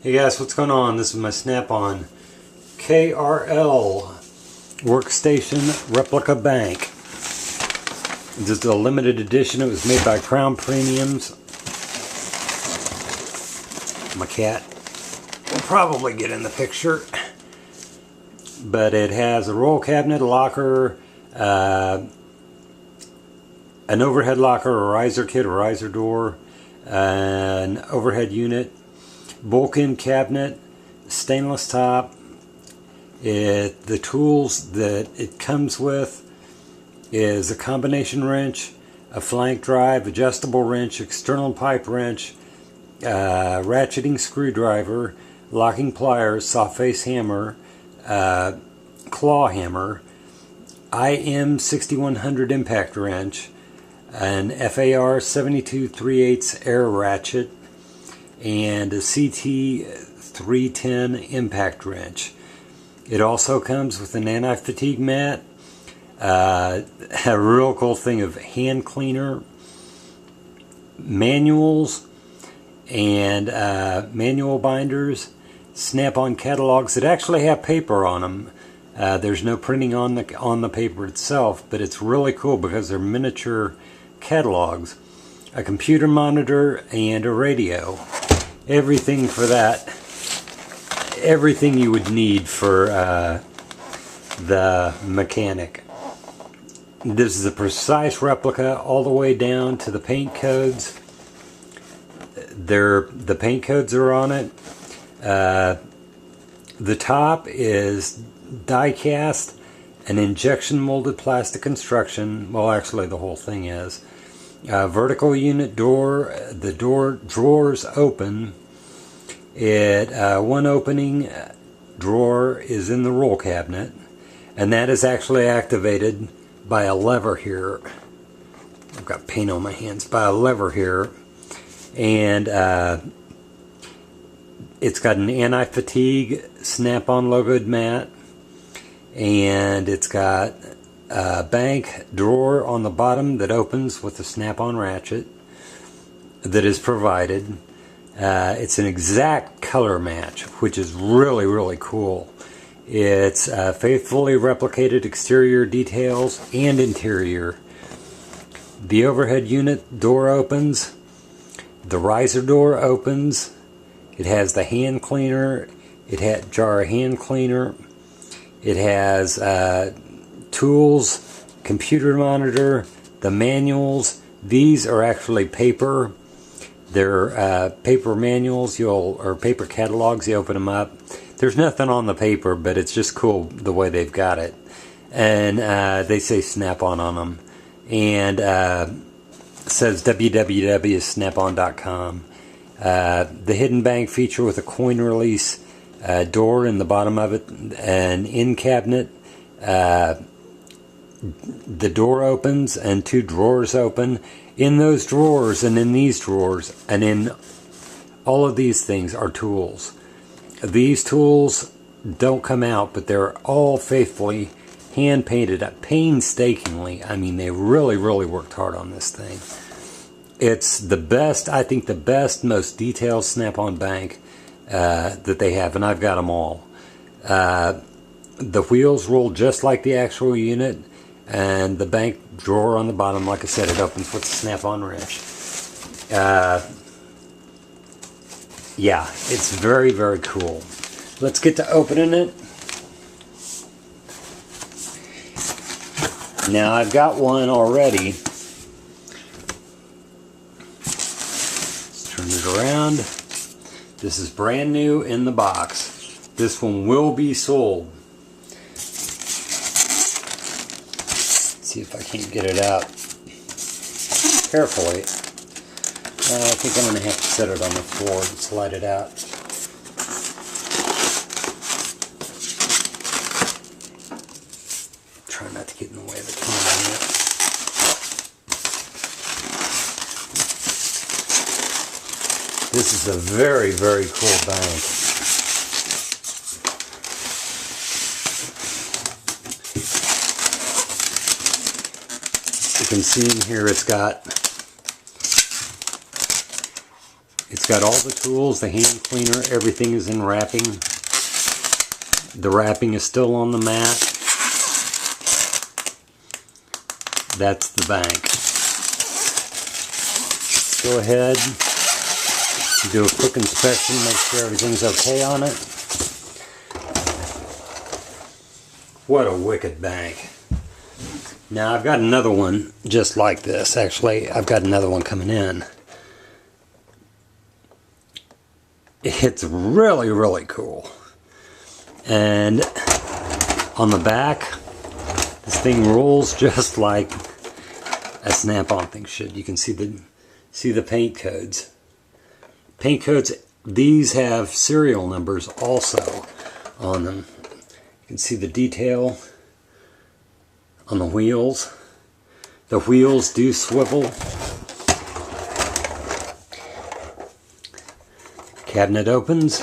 Hey guys, what's going on? This is my Snap-on KRL Workstation Replica Bank. This is a limited edition. It was made by Crown Premiums. My cat will probably get in the picture. But it has a roll cabinet, a locker, an overhead locker, a riser kit, a riser door, an overhead unit, bulk-in cabinet, stainless top. The tools that it comes with is a combination wrench, a flank drive, adjustable wrench, external pipe wrench, ratcheting screwdriver, locking pliers, soft face hammer, claw hammer, IM 6100 impact wrench, an FAR 72 3/8 air ratchet, and a CT 310 impact wrench. It also comes with an anti-fatigue mat, a real cool thing of hand cleaner, manuals, and manual binders, Snap-on catalogs that actually have paper on them. There's no printing on the paper itself, but it's really cool because they're miniature catalogs. A computer monitor and a radio. Everything for that. Everything you would need for the mechanic. This is a precise replica all the way down to the paint codes. The paint codes are on it. The top is die cast, an injection molded plastic construction. Well, actually the whole thing is. Vertical unit door. The drawers open. One opening drawer is in the roll cabinet, and that is actually activated by a lever here. I've got paint on my hands. By a lever here, and it's got an anti-fatigue Snap-on logoed mat, and it's got a bank drawer on the bottom that opens with a Snap-on ratchet that is provided. It's an exact color match, which is really, really cool. It's faithfully replicated exterior details and interior. The overhead unit door opens. The riser door opens. It has the hand cleaner. It has jar of hand cleaner. It has tools, computer monitor, the manuals. These are actually paper. They're paper manuals, or paper catalogs. You open them up. There's nothing on the paper, but it's just cool the way they've got it. And they say Snap-on them. And says www.snapon.com. The hidden bank feature with a coin release door in the bottom of it, an in cabinet. The door opens and two drawers open. In those drawers and in these drawers and in all of these things are tools. These tools don't come out, but they're all faithfully hand painted painstakingly. I mean, they really, really worked hard on this thing. It's the best, I think the best, most detailed Snap-on bank that they have, and I've got them all. The wheels roll just like the actual unit, and the bank drawer on the bottom, like I said, it opens with a Snap-on wrench. Yeah, it's very, very cool. Let's get to opening it. Now, I've got one already. Let's turn it around. This is brand new in the box. This one will be sold. See if I can't get it out carefully. I think I'm going to have to set it on the floor and slide it out. Try not to get in the way of the camera here. This is a very, very cool bank. You can see in here it's got It's got all the tools, the hand cleaner, everything is in wrapping. The wrapping is still on the mat. That's the bank. Go ahead, do a quick inspection, make sure everything's okay on it. What a wicked bank. Now I've got another one just like this. Actually, I've got another one coming in. It's really, really cool. And on the back, this thing rolls just like a snap-on thing should. You can see the paint codes. Paint codes, these have serial numbers also on them. You can see the detail on the wheels. The wheels do swivel. Cabinet opens.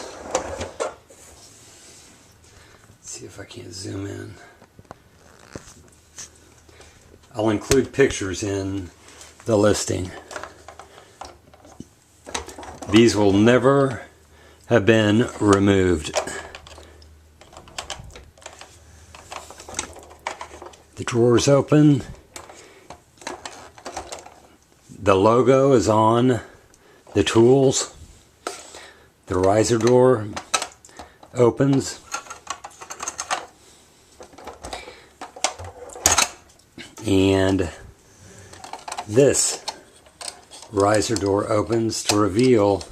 Let's see if I can't zoom in. I'll include pictures in the listing. These will never have been removed. The drawers open. The logo is on the tools. The riser door opens. And this riser door opens to reveal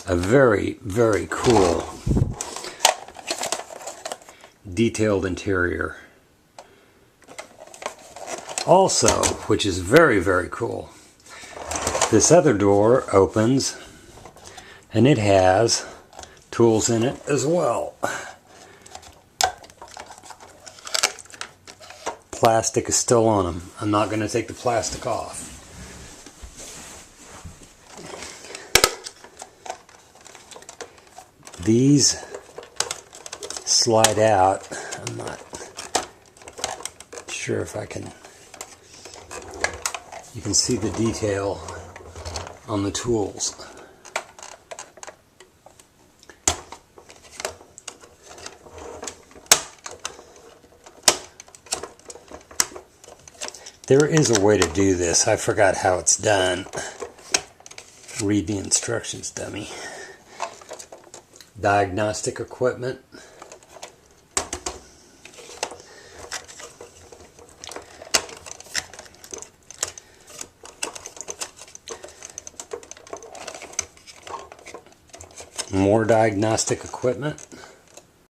a very, very cool detailed interior. Also, which is very, very cool, this other door opens and it has tools in it as well. Plastic is still on them. I'm not going to take the plastic off. These slide out. I'm not sure if I can. You can see the detail on the tools. There is a way to do this. I forgot how it's done. Read the instructions, dummy. Diagnostic equipment. More diagnostic equipment.